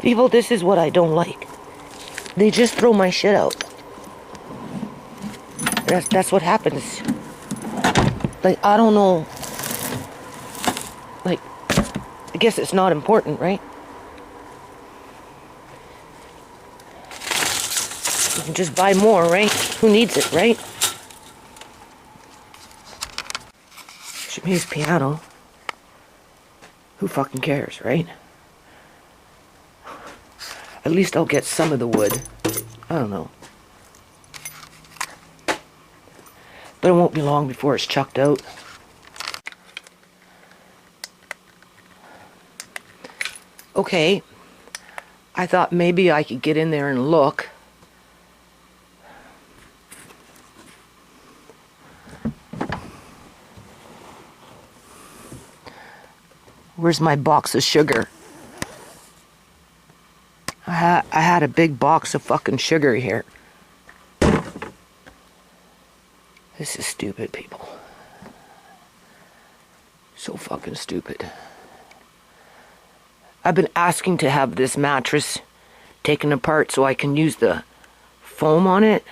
People, this is what I don't like. They just throw my shit out. That's what happens. Like, I don't know. Like, I guess it's not important, right? You can just buy more, right? Who needs it, right? Shimei's piano. Who fucking cares, right? At least I'll get some of the wood. I don't know. But it won't be long before it's chucked out. Okay. I thought maybe I could get in there and look. Where's my box of sugar? I had a big box of fucking sugar here. This is stupid, people. So fucking stupid. I've been asking to have this mattress taken apart so I can use the foam on it.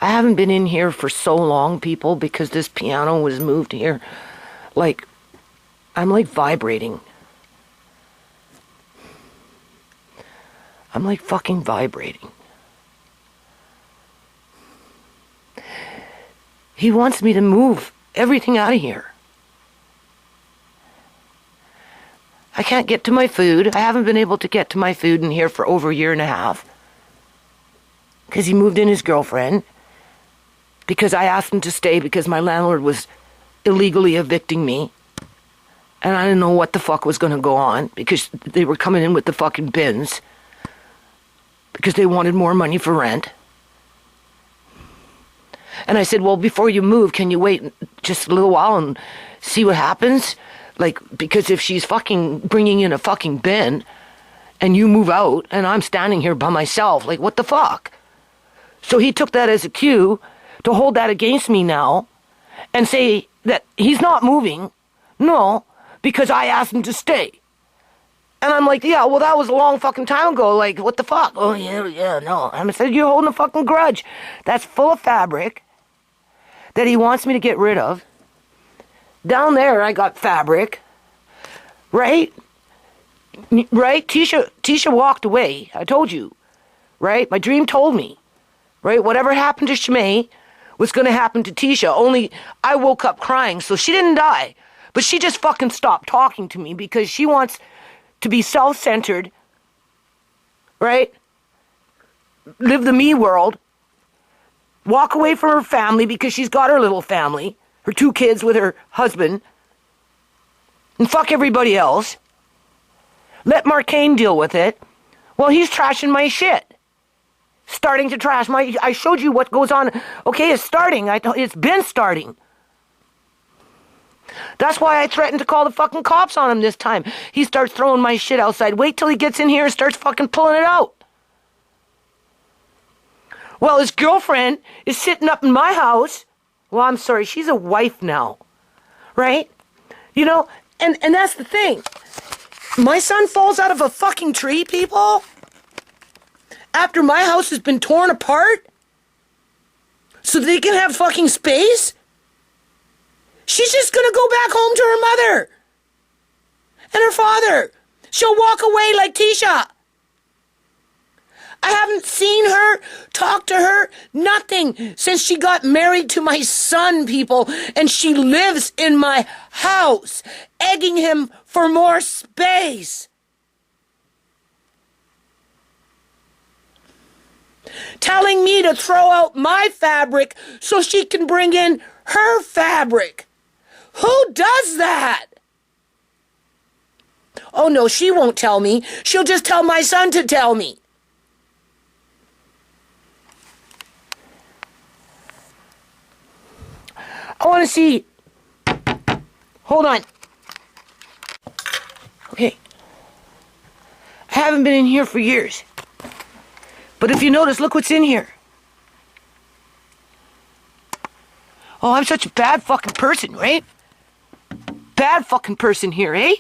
I haven't been in here for so long, people, because this piano was moved here. Like, I'm like vibrating. I'm like fucking vibrating. He wants me to move everything out of here. I can't get to my food. I haven't been able to get to my food in here for over a year and a half. Because he moved in his girlfriend. Because I asked him to stay because my landlord was illegally evicting me. And I didn't know what the fuck was going to go on. Because they were coming in with the fucking bins. Because they wanted more money for rent. And I said, well, before you move, can you wait just a little while and see what happens? Like, because if she's fucking bringing in a fucking bin and you move out and I'm standing here by myself, like, what the fuck? So he took that as a cue to hold that against me now and say that he's not moving. No, because I asked him to stay. And I'm like, yeah, well, that was a long fucking time ago. Like, what the fuck? Oh, yeah, no. I said, you're holding a fucking grudge. That's full of fabric that he wants me to get rid of. Down there, I got fabric. Right? Right? Tisha walked away. I told you. Right? My dream told me. Right? Whatever happened to Shimei was going to happen to Tisha. Only I woke up crying, so she didn't die. But she just fucking stopped talking to me because she wants to be self-centered, right? Live the me world. Walk away from her family because she's got her little family, her 2 kids with her husband, and fuck everybody else. Let Marcane deal with it. Well, he's trashing my shit. Starting to trash my... I showed you what goes on. Okay, it's starting. It's been starting. That's why I threatened to call the fucking cops on him this time. He starts throwing my shit outside. Wait till he gets in here and starts fucking pulling it out. Well, his girlfriend is sitting up in my house. Well, I'm sorry, she's a wife now. Right? You know, and that's the thing. My son falls out of a fucking tree, people. After my house has been torn apart. So they can have fucking space. She's just gonna go back home to her mother and her father. She'll walk away like Tisha. I haven't seen her, talked to her, nothing since she got married to my son, people, and she lives in my house, egging him for more space. Telling me to throw out my fabric so she can bring in her fabric. Who does that? Oh no, she won't tell me. She'll just tell my son to tell me. I want to see. Hold on. Okay. I haven't been in here for years. But if you notice, look what's in here. Oh, I'm such a bad fucking person, right? Bad fucking person here, eh?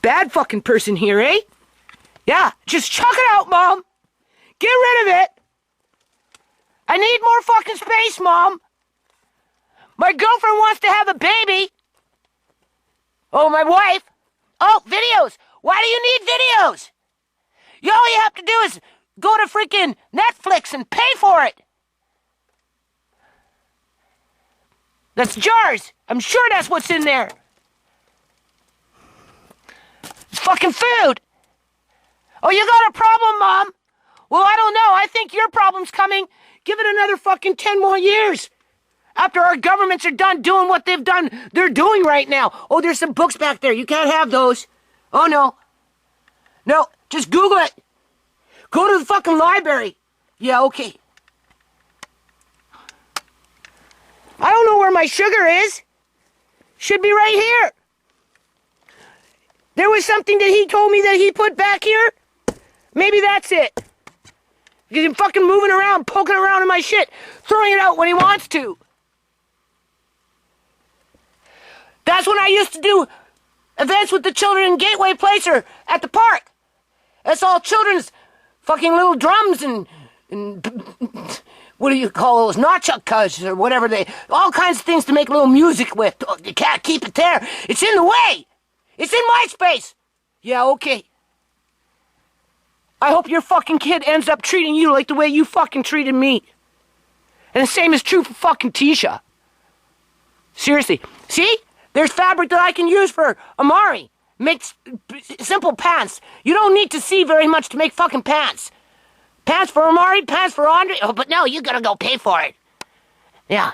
Bad fucking person here, eh? Yeah, just chuck it out, Mom. Get rid of it. I need more fucking space, Mom. My girlfriend wants to have a baby. Oh, my wife. Oh, videos. Why do you need videos? All you have to do is go to freaking Netflix and pay for it. That's jars. I'm sure that's what's in there. It's fucking food. Oh, you got a problem, Mom? Well, I don't know. I think your problem's coming. Give it another fucking 10 more years. After our governments are done doing what they're doing right now. Oh, there's some books back there. You can't have those. Oh, no. No, just Google it. Go to the fucking library. Yeah, okay. I don't know where my sugar is. Should be right here. There was something that he told me that he put back here. Maybe that's it. Because he's fucking moving around, poking around in my shit, throwing it out when he wants to. That's when I used to do events with the children in Gateway Place or at the park. That's all children's fucking little drums and what do you call those, notchuckas or whatever all kinds of things to make little music with. Oh, you can't keep it there. It's in the way. It's in my space. Yeah, okay. I hope your fucking kid ends up treating you like the way you fucking treated me. And the same is true for fucking Tisha. Seriously. See? There's fabric that I can use for Amari. Makes simple pants. You don't need to see very much to make fucking pants. Pants for Amari, pants for Andre. Oh, but no, you gotta go pay for it. Yeah.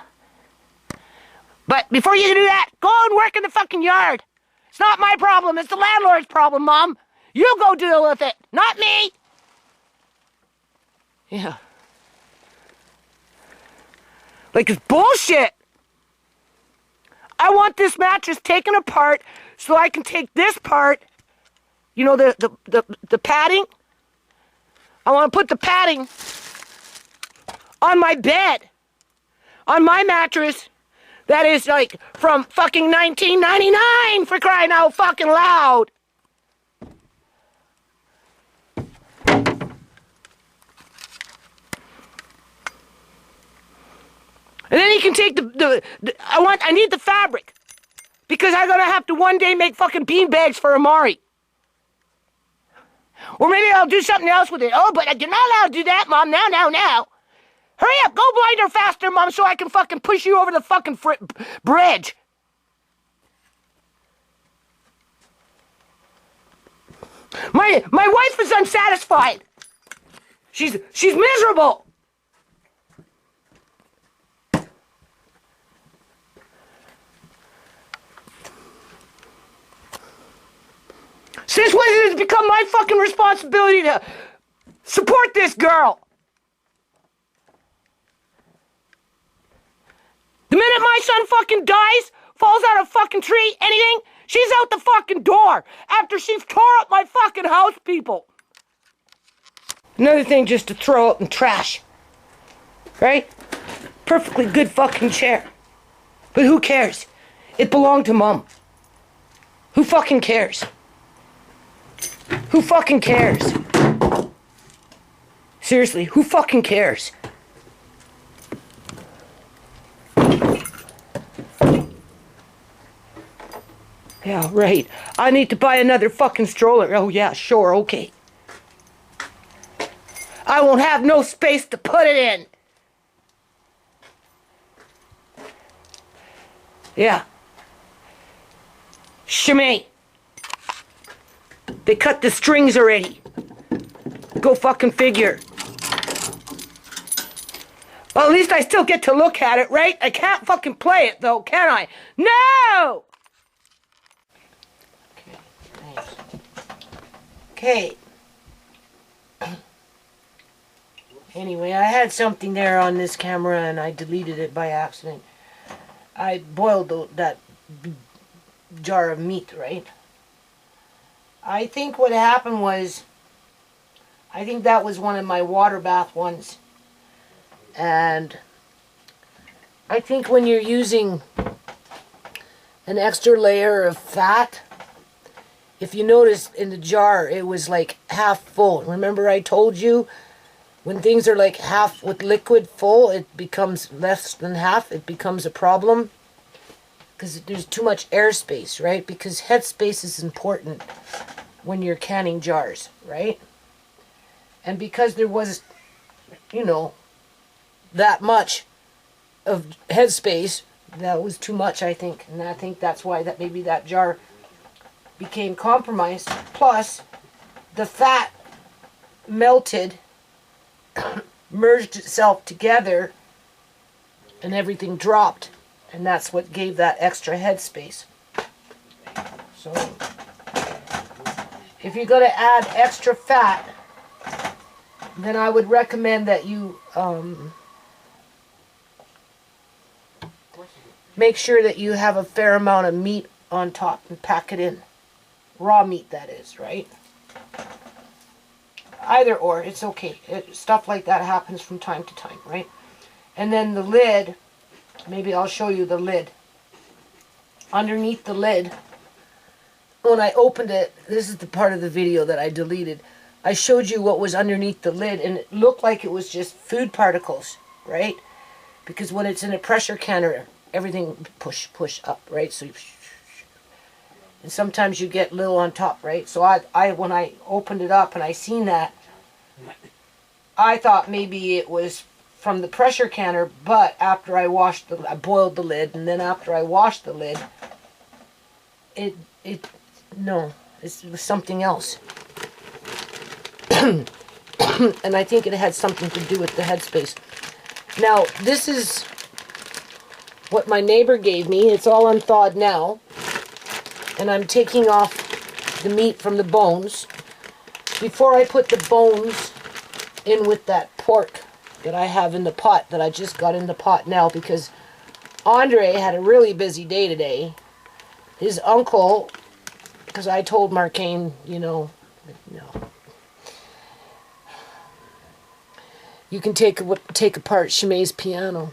But before you do that, go and work in the fucking yard. It's not my problem. It's the landlord's problem, Mom. You go deal with it, not me. Yeah. Like it's bullshit. I want this mattress taken apart so I can take this part, you know, the padding. I want to put the padding on my bed, on my mattress that is like from fucking 1999 for crying out fucking loud. And then he can take I need the fabric. Because I'm gonna have to one day make fucking bean bags for Amari. Or maybe I'll do something else with it. Oh, but you're not allowed to do that, Mom. Now. Hurry up, go blinder faster, Mom, so I can fucking push you over the fucking bridge. My wife is unsatisfied. She's miserable. Since when did it become my fucking responsibility to support this girl? The minute my son fucking dies, falls out of a fucking tree, anything, she's out the fucking door after she's tore up my fucking house, people. Another thing just to throw out in trash. Right? Perfectly good fucking chair. But who cares? It belonged to Mom. Who fucking cares? Who fucking cares? Seriously, who fucking cares? Yeah, right. I need to buy another fucking stroller. Oh yeah, sure, okay. I won't have no space to put it in. Yeah. Shimmy. They cut the strings already. Go fucking figure. Well, at least I still get to look at it, right? I can't fucking play it, though, can I? No! Okay, nice. Okay. Anyway, I had something there on this camera and I deleted it by accident. I boiled that jar of meat, right? I think what happened was, I think that was one of my water bath ones. And I think when you're using an extra layer of fat, if you notice in the jar, it was like half full. Remember I told you, when things are like half with liquid full, it becomes less than half. It becomes a problem because there's too much airspace, right? Because headspace is important when you're canning jars, right? And because there was, you know, that much of headspace, that was too much, I think. And I think that's why that maybe that jar became compromised. Plus, the fat melted, merged itself together, and everything dropped. And that's what gave that extra headspace. So, if you're going to add extra fat, then I would recommend that you make sure that you have a fair amount of meat on top and pack it in. Raw meat, that is, right? Either or, it's okay. Stuff like that happens from time to time, right? And then the lid, maybe I'll show you the lid. Underneath the lid, when I opened it, this is the part of the video that I deleted. I showed you what was underneath the lid, and it looked like it was just food particles, right? Because when it's in a pressure canner, everything push up, right? So, and sometimes you get little on top, right? So I when I opened it up and I seen that, I thought maybe it was from the pressure canner, but after I boiled the lid, and then after I washed the lid, it was something else. And I think it had something to do with the headspace. Now, this is what my neighbor gave me. It's all unthawed now. And I'm taking off the meat from the bones. Before I put the bones in with that pork that I have in the pot, that I just got in the pot now, because Andre had a really busy day today. His uncle, because I told Marcane, no. You can take apart Shimei's piano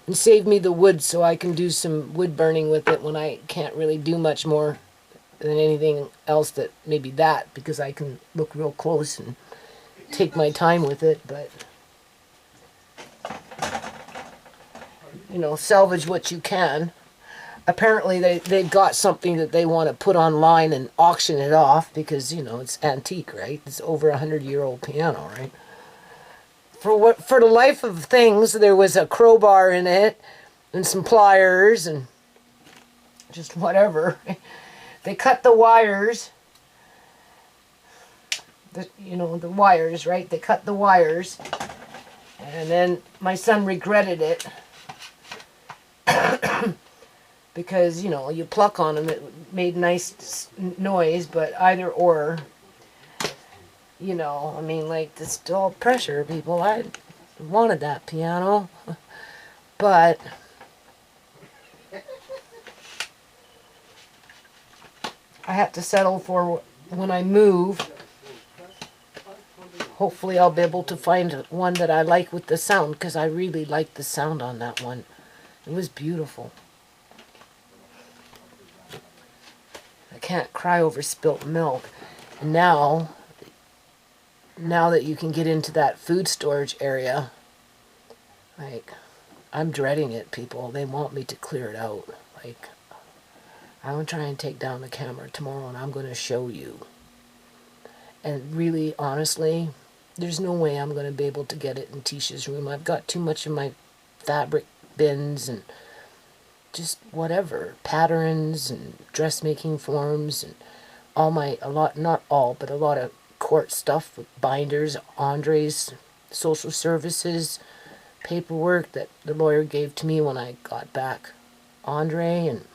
and save me the wood so I can do some wood burning with it when I can't really do much more than anything else that maybe that, because I can look real close and take my time with it, but salvage what you can. Apparently they've got something that they want to put online and auction it off because, it's antique, right? It's over 100-year-old piano, right? For the life of things, there was a crowbar in it and some pliers and just whatever. They cut the wires, the wires, right? They cut the wires, and then my son regretted it. Because, you pluck on them, it made nice noise, but either or, it's all pressure, people. I wanted that piano, but I have to settle for when I move. Hopefully I'll be able to find one that I like with the sound, because I really like the sound on that one. It was beautiful. Can't cry over spilt milk. And now that you can get into that food storage area, I'm dreading it, people. They want me to clear it out. I'm going to try and take down the camera tomorrow, and I'm going to show you. And really, honestly, there's no way I'm going to be able to get it in Tisha's room. I've got too much in my fabric bins and just whatever, patterns and dressmaking forms and a lot of court stuff with binders, Andre's social services, paperwork that the lawyer gave to me when I got back. Andre, and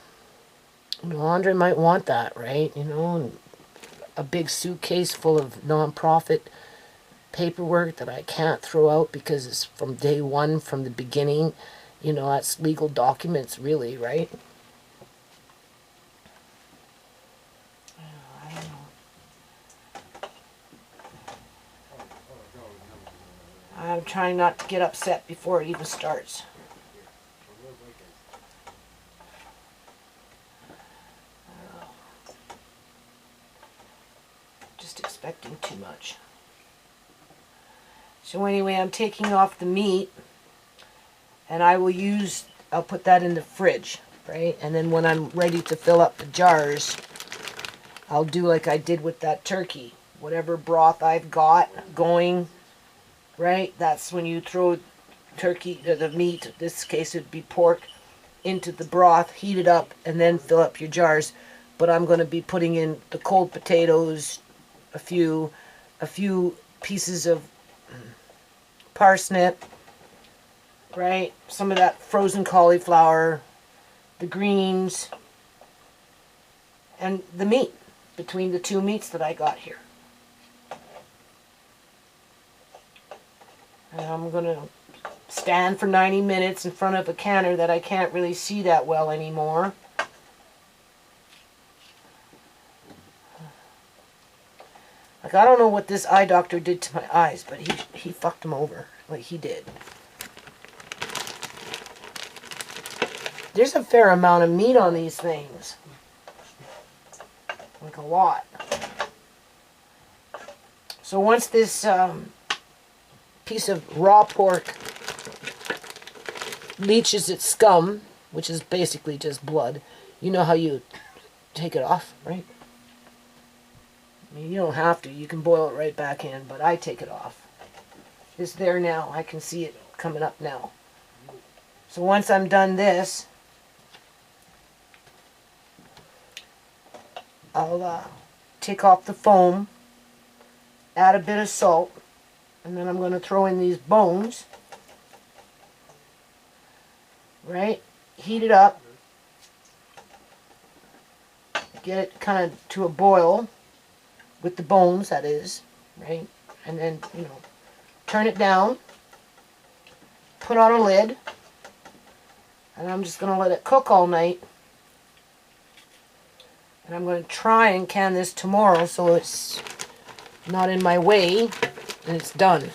Andre might want that, right? And a big suitcase full of nonprofit paperwork that I can't throw out because it's from day one, from the beginning. That's legal documents, really, right? I don't know. I'm trying not to get upset before it even starts. expecting too much. So anyway, I'm taking off the meat, and I'll put that in the fridge, right? And then when I'm ready to fill up the jars, I'll do like I did with that turkey. Whatever broth I've got going, right? That's when you throw turkey, the meat, in this case it would be pork, into the broth, heat it up, and then fill up your jars. But I'm going to be putting in the cold potatoes, a few pieces of parsnip, right? Some of that frozen cauliflower, the greens, and the meat between the two meats that I got here. And I'm going to stand for 90 minutes in front of a canner that I can't really see that well anymore. Like, I don't know what this eye doctor did to my eyes, but he fucked them over. Like, he did. There's a fair amount of meat on these things. Like, a lot. So once this piece of raw pork leaches its scum, which is basically just blood, you know how you take it off, right? I mean, you don't have to. You can boil it right back in, but I take it off. It's there now. I can see it coming up now. So once I'm done this, I'll take off the foam, add a bit of salt, and then I'm going to throw in these bones, right? Heat it up, get it kind of to a boil, with the bones, that is, right? And then, turn it down, put on a lid, and I'm just going to let it cook all night. And I'm going to try and can this tomorrow so it's not in my way and it's done.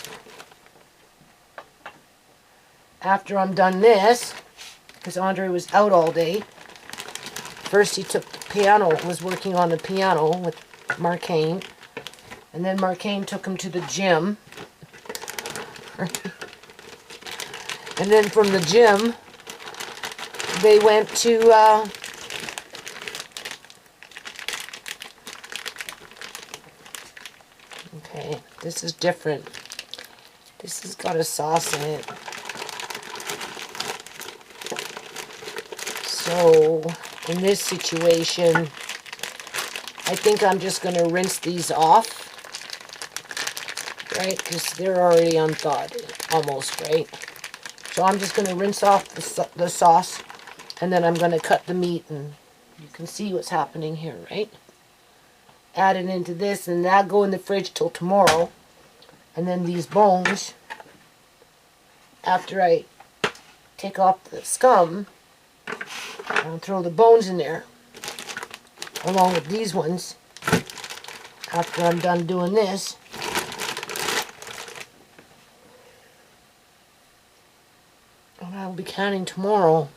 After I'm done this, because Andre was out all day, first he took the piano, was working on the piano with Marcane, and then Marcane took him to the gym. And then from the gym, they went to okay, this is different. This has got a sauce in it. So, in this situation, I think I'm just going to rinse these off, right? Because they're already unthawed, almost, right? So I'm just going to rinse off the sauce, and then I'm going to cut the meat, and you can see what's happening here, right? Add it into this, and that'll go in the fridge till tomorrow. And then these bones, after I take off the scum, I'll throw the bones in there, along with these ones, after I'm done doing this. And I'll be canning tomorrow.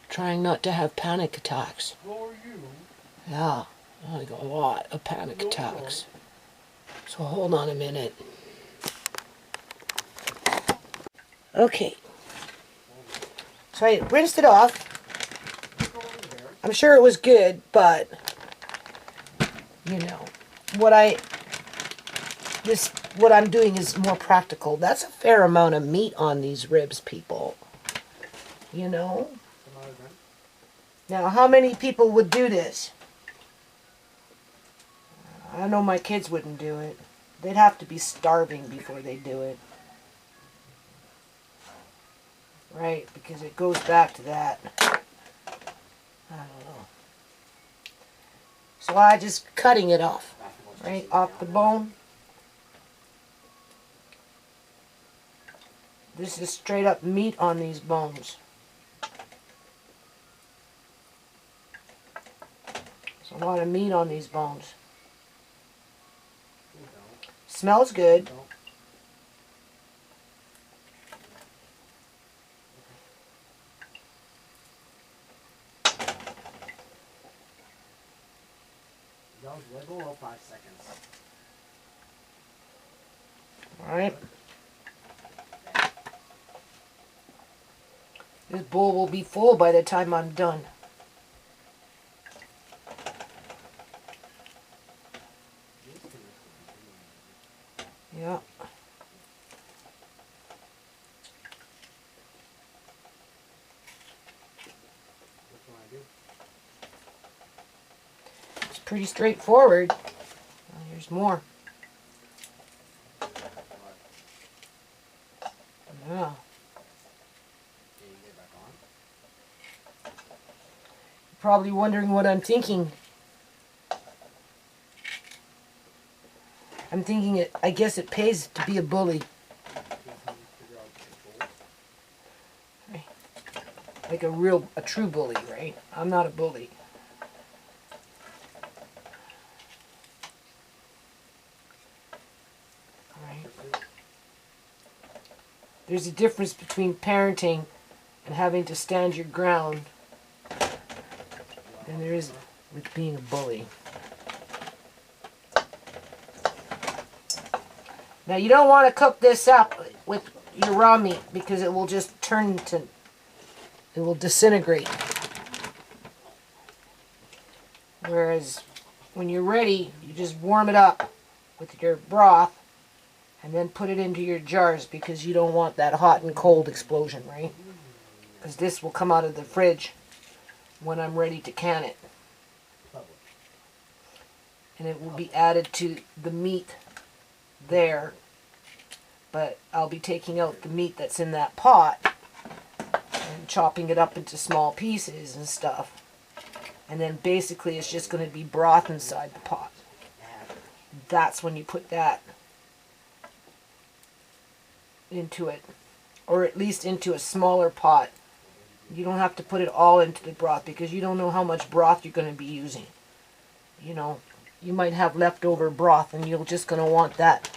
Trying not to have panic attacks. Yeah, I got a lot of panic attacks. So hold on a minute. Okay. So I rinsed it off. I'm sure it was good, but what I'm doing is more practical. That's a fair amount of meat on these ribs, people. Now, how many people would do this? I know my kids wouldn't do it. They'd have to be starving before they do it. Right, because it goes back to that. I don't know. So I just cutting it off, right, off the bone. This is straight up meat on these bones. There's a lot of meat on these bones. Smells good. Let go about 5 seconds. Alright. This bowl will be full by the time I'm done. Yeah. It's pretty straightforward. Oh, here's more. Yeah. Probably wondering what I'm thinking. I'm thinking it. I guess it pays to be a bully. Right. Like a true bully, right? I'm not a bully. Right. There's a difference between parenting and having to stand your ground than there is with being a bully. Now you don't want to cook this up with your raw meat because it will just it will disintegrate. Whereas when you're ready, you just warm it up with your broth and then put it into your jars because you don't want that hot and cold explosion, right? Because this will come out of the fridge when I'm ready to can it. And it will be added to the meat there, but I'll be taking out the meat that's in that pot and chopping it up into small pieces and stuff. And then basically it's just going to be broth inside the pot. That's when you put that into it, or at least into a smaller pot. You don't have to put it all into the broth because you don't know how much broth you're going to be using. You know, you might have leftover broth and you're just going to want that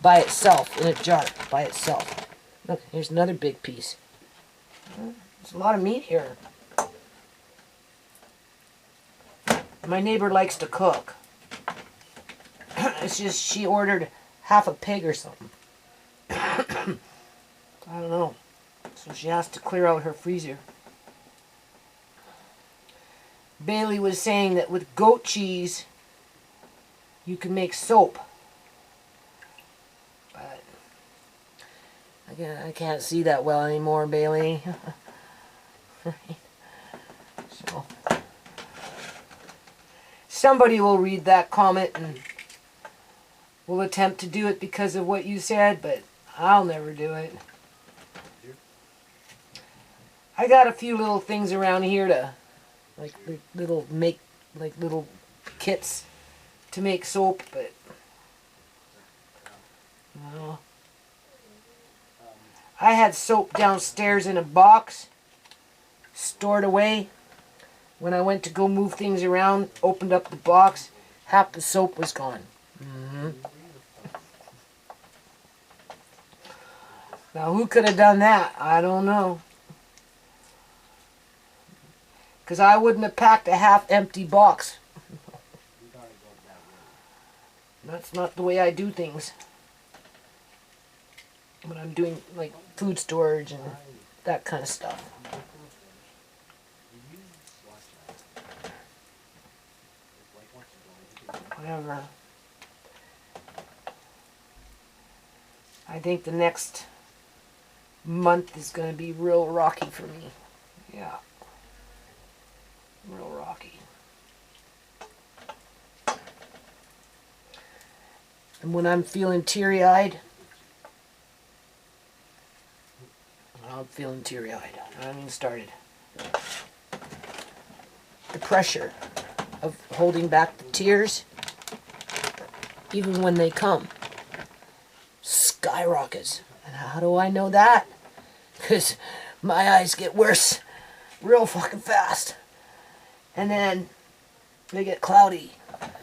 by itself in a jar, by itself. Look, here's another big piece. There's a lot of meat here. My neighbor likes to cook. It's just she ordered half a pig or something. I don't know. So she has to clear out her freezer. Bailey was saying that with goat cheese, you can make soap. But I can't see that well anymore, Bailey. So somebody will read that comment and will attempt to do it because of what you said, but I'll never do it. I got a few little things around here to, like little kits to make soap, but no. I had soap downstairs in a box, stored away. When I went to go move things around, opened up the box, half the soap was gone. Now, who could have done that? I don't know. Because I wouldn't have packed a half-empty box. That's not the way I do things. When I'm doing, like, food storage and that kind of stuff. Whatever. I think the next month is going to be real rocky for me. Yeah. Real rocky. And when I'm feeling teary-eyed, I'm feeling teary-eyed. I haven't even started. The pressure of holding back the tears, even when they come, skyrockets. And how do I know that? Because my eyes get worse real fucking fast. And then they get cloudy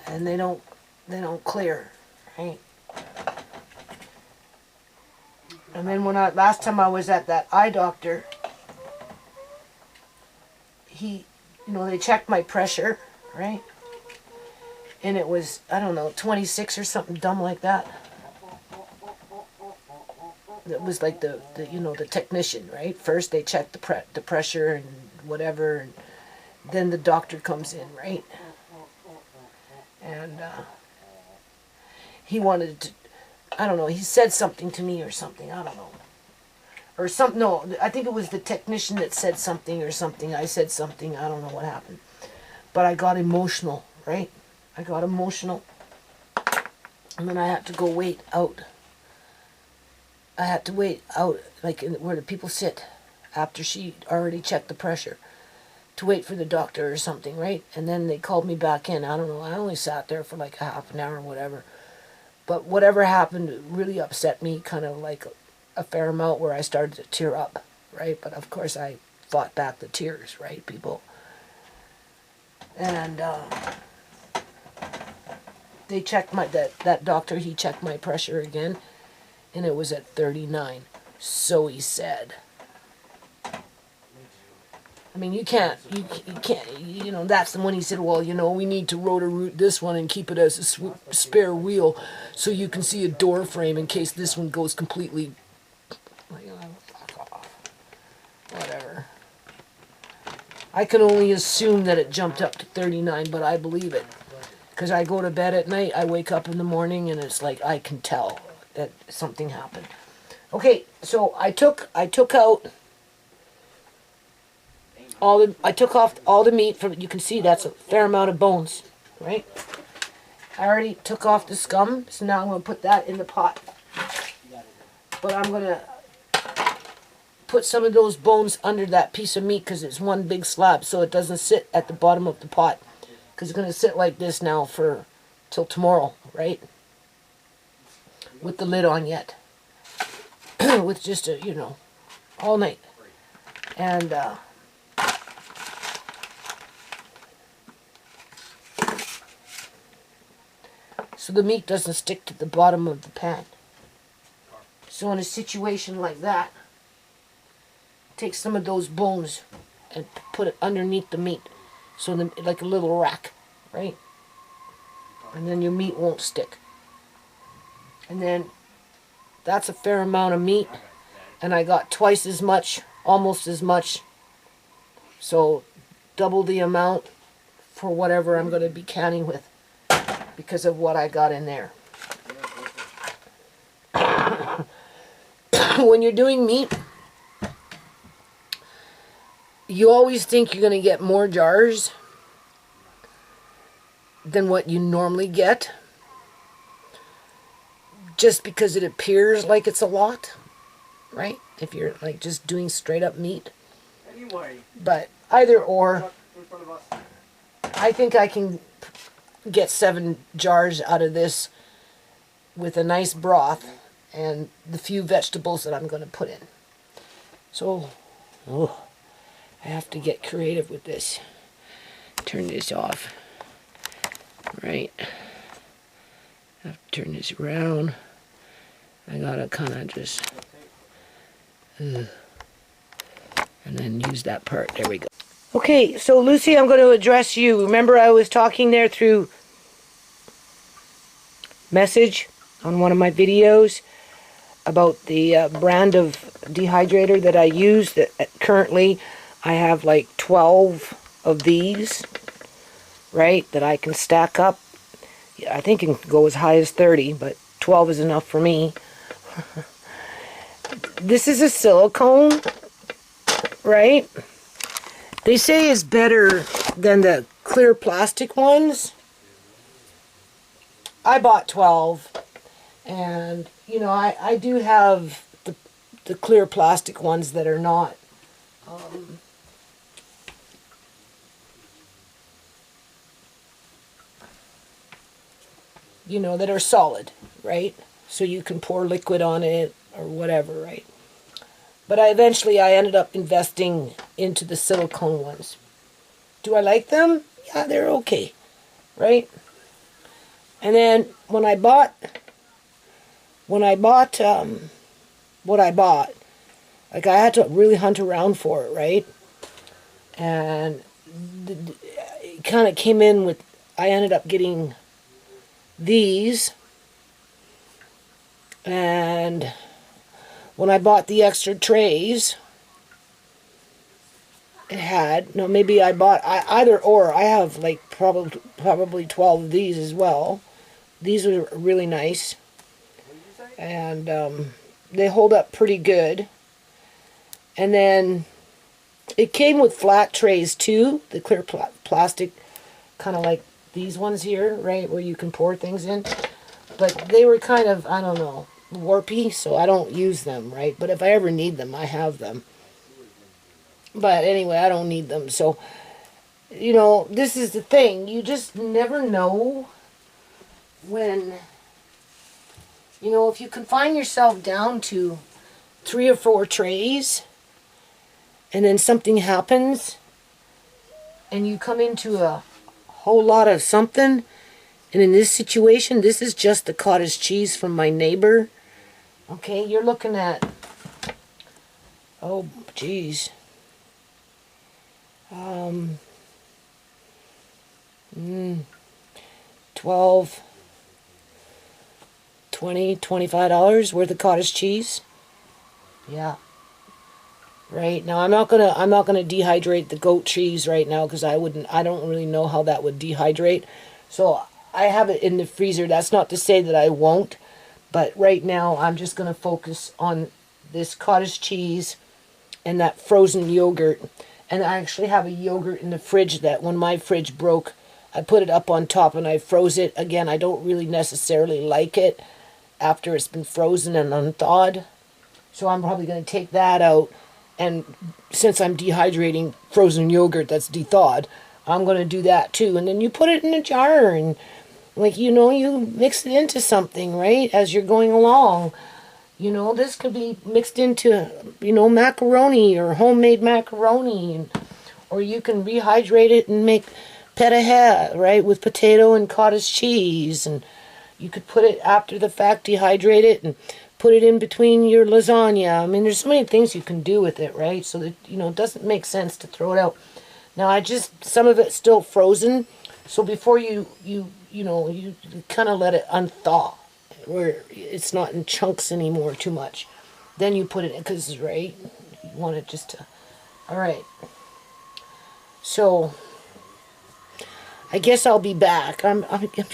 and they don't clear, right? And then last time I was at that eye doctor, they checked my pressure, right? and it was, I don't know, 26 or something dumb like that. It was like the you know, the technician, right? First they check the pressure and whatever, and then the doctor comes in, right? And he wanted to, I don't know, he said something to me or something, I don't know. Or something, no, I think it was the technician that said something or something. I said something, I don't know what happened. But I got emotional, right? I got emotional. And then I had to go wait out. I had to wait out, like where the people sit, after she already checked the pressure, to wait for the doctor or something, right? And then they called me back in. I don't know, I only sat there for like a half an hour or whatever. But whatever happened really upset me, kind of like a fair amount, where I started to tear up, right? But of course I fought back the tears, right, people? And they checked that doctor, he checked my pressure again, and it was at 39. So he said. I mean, you can't, you know, that's the one he said, well, you know, we need to rotor-root this one and keep it as a spare wheel so you can see a door frame in case this one goes completely, like, oh, fuck off. Whatever. I can only assume that it jumped up to 39, but I believe it. Because I go to bed at night, I wake up in the morning, and it's like I can tell that something happened. Okay, so I took out I took off all the meat from, you can see that's a fair amount of bones, right? I already took off the scum, so now I'm going to put that in the pot. But I'm going to put some of those bones under that piece of meat because it's one big slab, so it doesn't sit at the bottom of the pot. Because it's going to sit like this now for till tomorrow, right? With the lid on yet. With just a, you know, all night. And so the meat doesn't stick to the bottom of the pan. So in a situation like that, take some of those bones and put it underneath the meat. So like a little rack, right? And then your meat won't stick. And then that's a fair amount of meat. And I got twice as much, almost as much. So double the amount for whatever I'm going to be canning with, because of what I got in there. When you're doing meat, you always think you're going to get more jars than what you normally get, just because it appears like it's a lot, right? If you're like just doing straight up meat. But either or, I think I can get 7 jars out of this with a nice broth and the few vegetables that I'm going to put in. So, I have to get creative with this. Turn this off. Right. I have to turn this around. I gotta kind of just... and then use that part. There we go. Okay, so Lucy, I'm going to address you. Remember I was talking there through message on one of my videos about the brand of dehydrator that I use. That currently I have like 12 of these, right, that I can stack up. I think it can go as high as 30, but 12 is enough for me. This is a silicone, right? They say it's better than the clear plastic ones. I bought 12, and you know, I do have the clear plastic ones that are not you know, that are solid, right? So you can pour liquid on it or whatever, right? But I ended up investing into the silicone ones. Do I like them? Yeah, they're okay, right? And then when I bought what I bought, like I had to really hunt around for it, right? And it kind of came in with, I ended up getting these. And when I bought the extra trays, it had, no, maybe I bought, either or, I have like probably 12 of these as well. These are really nice. And they hold up pretty good. And then it came with flat trays too, the clear plastic, kind of like these ones here, right, where you can pour things in. But they were kind of, I don't know, warpy, so I don't use them, right? But if I ever need them, I have them. But anyway, I don't need them. So, you know, this is the thing. You just never know when, you know, if you confine yourself down to 3 or 4 trays, and then something happens, and you come into a whole lot of something, and in this situation, this is just the cottage cheese from my neighbor. Okay, you're looking at, oh, geez. 12, 20, $25 worth of cottage cheese. Yeah. Right now, I'm not gonna dehydrate the goat cheese right now because I don't really know how that would dehydrate. So I have it in the freezer. That's not to say that I won't, but right now I'm just gonna focus on this cottage cheese and that frozen yogurt. And I actually have a yogurt in the fridge that when my fridge broke, I put it up on top and I froze it. Again, I don't really necessarily like it after it's been frozen and unthawed. So I'm probably going to take that out. And since I'm dehydrating frozen yogurt that's thawed, I'm going to do that too. And then you put it in a jar and, like, you know, you mix it into something, right, as you're going along. You know, this could be mixed into, you know, macaroni or homemade macaroni. Or you can rehydrate it and make pita, right, with potato and cottage cheese. And you could put it after the fact, dehydrate it, and put it in between your lasagna. I mean, there's so many things you can do with it, right? So that, you know, it doesn't make sense to throw it out. Now, some of it's still frozen. So before you kind of let it unthaw, where it's not in chunks anymore too much. Then you put it in, because, right, you want it just to, all right. So, I guess I'll be back. I'm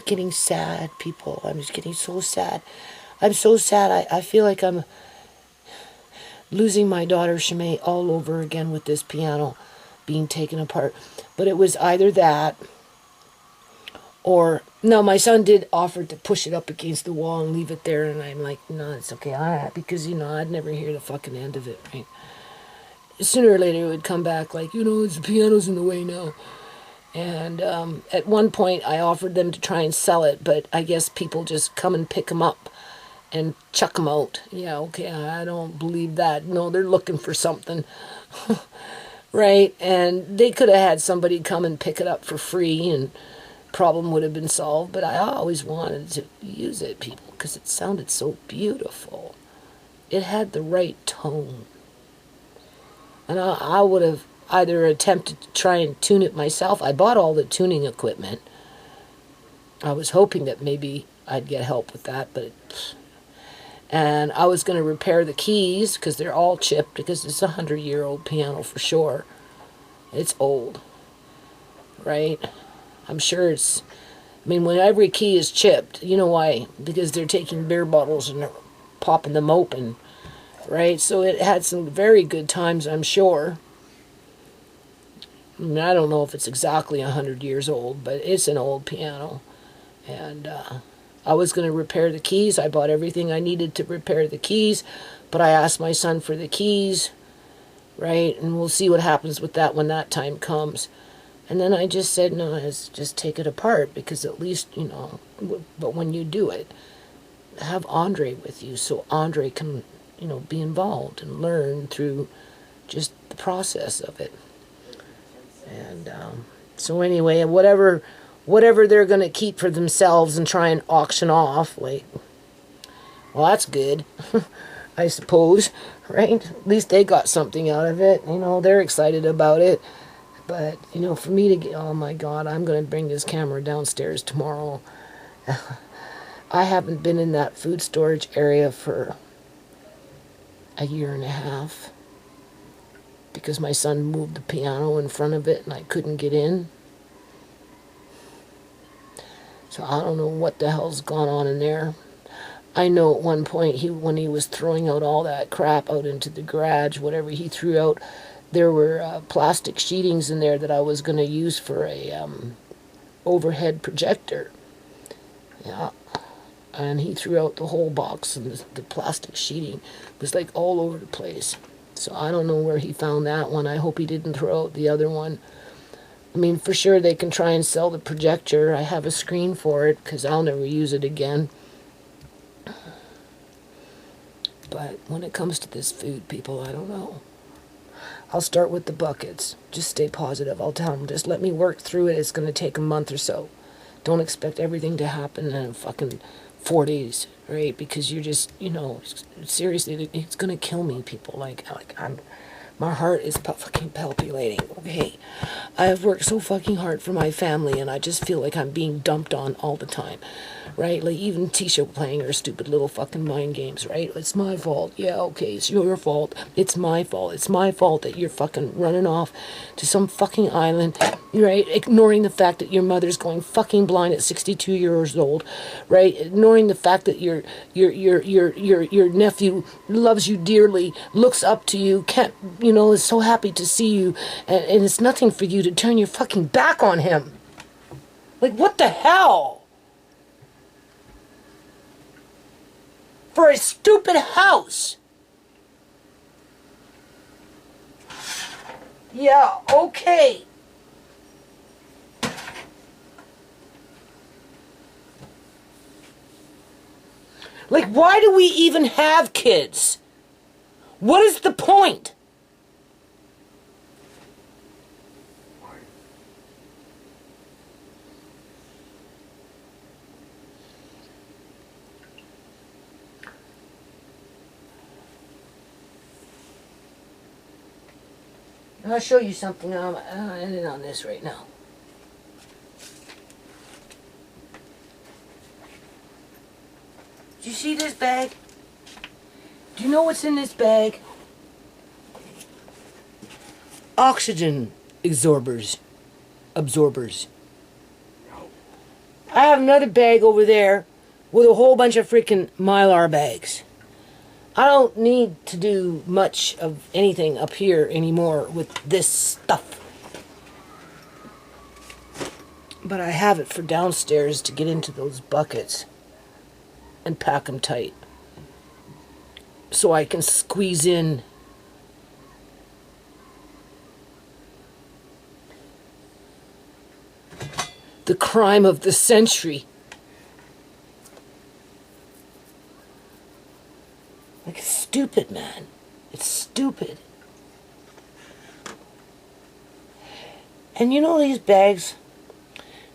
getting sad, people. I'm just getting so sad. I'm so sad. I feel like I'm losing my daughter Shimei all over again with this piano being taken apart. But it was either that, or, no, my son did offer to push it up against the wall and leave it there, and I'm like, no, it's okay, because, you know, I'd never hear the fucking end of it, right? Sooner or later it would come back like, you know, the piano's in the way now. And at one point I offered them to try and sell it, but I guess people just come and pick them up and chuck them out. Yeah, okay, I don't believe that. No, they're looking for something. Right? And they could have had somebody come and pick it up for free and problem would have been solved, but I always wanted to use it, people, because it sounded so beautiful. It had the right tone. And I would have either attempted to try and tune it myself. I bought all the tuning equipment. I was hoping that maybe I'd get help with that, and I was going to repair the keys because they're all chipped, because it's a 100-year-old piano for sure. It's old, right? I'm sure it's, I mean, when every key is chipped, you know why? Because they're taking beer bottles and they're popping them open, right? So it had some very good times, I'm sure. I mean, I don't know if it's exactly 100 years old, but it's an old piano. And I was going to repair the keys. I bought everything I needed to repair the keys, but I asked my son for the keys, right? And we'll see what happens with that when that time comes. And then I just said, no, let's just take it apart, because at least, you know, but when you do it, have Andre with you so Andre can, you know, be involved and learn through just the process of it. And so anyway, whatever they're going to keep for themselves and try and auction off, like, well, that's good, I suppose, right? At least they got something out of it. You know, they're excited about it. But, you know, for me to get, oh my God, I'm going to bring this camera downstairs tomorrow I haven't been in that food storage area for a year and a half because my son moved the piano in front of it and I couldn't get in. So I don't know what the hell's gone on in there. I know at one point when he was throwing out all that crap out into the garage, whatever he threw out, there were plastic sheetings in there that I was going to use for a overhead projector. Yeah. And he threw out the whole box, and the plastic sheeting was like all over the place. So I don't know where he found that one. I hope he didn't throw out the other one. I mean, for sure they can try and sell the projector. I have a screen for it because I'll never use it again. But when it comes to this food, people, I don't know. I'll start with the buckets. Just stay positive. I'll tell them, just let me work through it. It's going to take a month or so. Don't expect everything to happen in fucking 4 days, right? Because you're just, seriously, it's going to kill me, people. My heart is fucking palpitating, okay? I have worked so fucking hard for my family, and I just feel like I'm being dumped on all the time, right? Like, even Tisha playing her stupid little fucking mind games, right? It's my fault. Yeah, okay, it's your fault. It's my fault. It's my fault that you're fucking running off to some fucking island, right? Ignoring the fact that your mother's going fucking blind at 62 years old, right? Ignoring the fact that your nephew loves you dearly, looks up to you, is so happy to see you, and it's nothing for you to turn your fucking back on him. Like, what the hell? For a stupid house. Yeah, okay. Like, why do we even have kids? What is the point? I'll show you something. I'll end it on this right now. Do you see this bag? Do you know what's in this bag? Oxygen absorbers. I have another bag over there with a whole bunch of freaking Mylar bags. I don't need to do much of anything up here anymore with this stuff. But I have it for downstairs to get into those buckets and pack them tight. So I can squeeze in the crime of the century. Like, it's stupid, man. It's stupid. And you know these bags,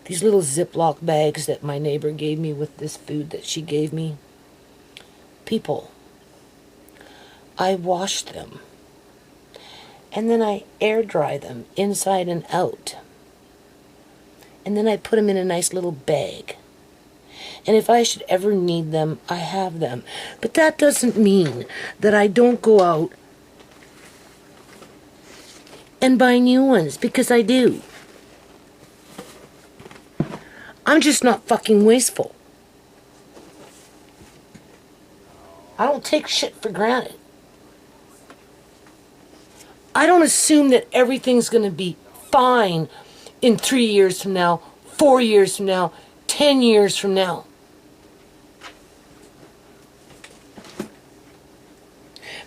these little Ziploc bags that my neighbor gave me with this food that she gave me? People, I wash them. And then I air dry them inside and out. And then I put them in a nice little bag. And if I should ever need them, I have them. But that doesn't mean that I don't go out and buy new ones, because I do. I'm just not fucking wasteful. I don't take shit for granted. I don't assume that everything's going to be fine in 3 years from now, 4 years from now, 10 years from now.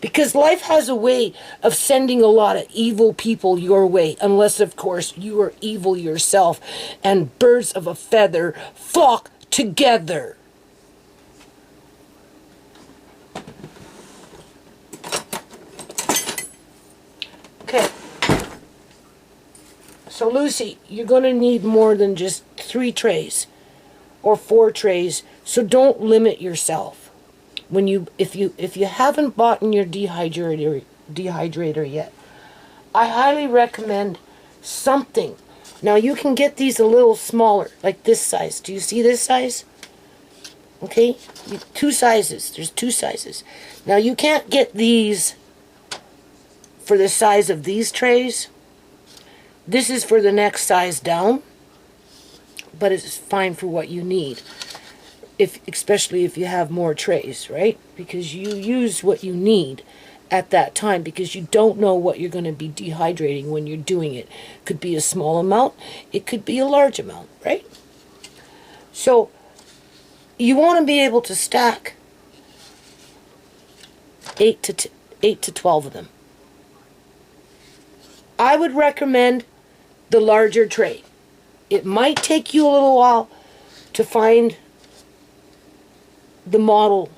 Because life has a way of sending a lot of evil people your way, unless, of course, you are evil yourself, and birds of a feather flock together. Okay. So, Lucy, you're going to need more than just 3 trays or 4 trays, so don't limit yourself. If you haven't bought your dehydrator yet, I highly recommend something. Now, you can get these a little smaller, like this size. Do you see this size? Okay? Two sizes. There's two sizes. Now you can't get these for the size of these trays. This is for the next size down, but it's fine for what you need. Especially if you have more trays, right? Because you use what you need at that time, because you don't know what you're going to be dehydrating when you're doing it. Could be a small amount, it could be a large amount, right? So you want to be able to stack 8 to 12 of them. I would recommend the larger tray. It might take you a little while to find the model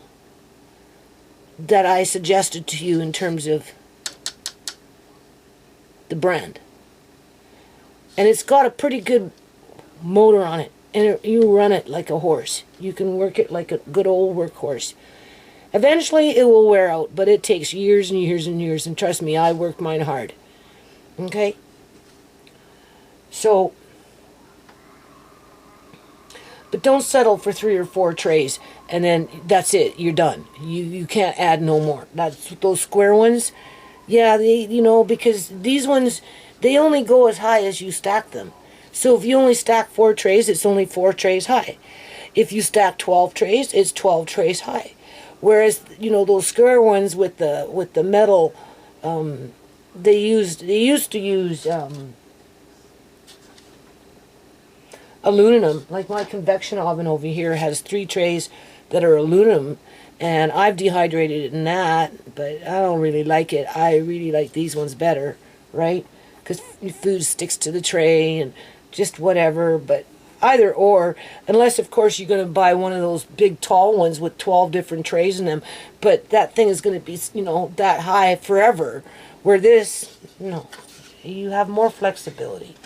that I suggested to you in terms of the brand. And it's got a pretty good motor on it, and you run it like a horse. You can work it like a good old workhorse. Eventually it will wear out, but it takes years and years and years, and trust me, I worked mine hard. Okay? So, but don't settle for 3 or 4 trays and then that's it, you're done. You can't add no more. That's those square ones. Yeah, because these ones, they only go as high as you stack them. So if you only stack 4 trays, it's only 4 trays high. If you stack 12 trays, it's 12 trays high. Whereas, those square ones with the metal, they used to use aluminum. Like my convection oven over here has 3 trays that are aluminum, and I've dehydrated it in that, but I don't really like it. I really like these ones better, right? Because food sticks to the tray and just whatever, but either or, unless of course you're going to buy one of those big tall ones with 12 different trays in them, but that thing is going to be, that high forever, where this, you have more flexibility,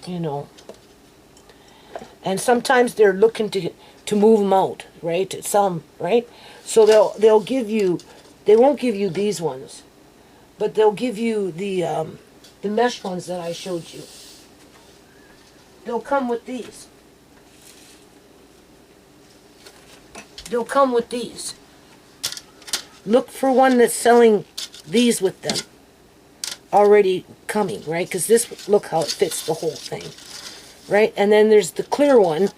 and sometimes they're looking to move them out, right? Some, right? So they'll give you, they won't give you these ones, but they'll give you the mesh ones that I showed you. They'll come with these. They'll come with these. Look for one that's selling these with them already coming, right? Because this, look how it fits the whole thing, right? And then there's the clear one,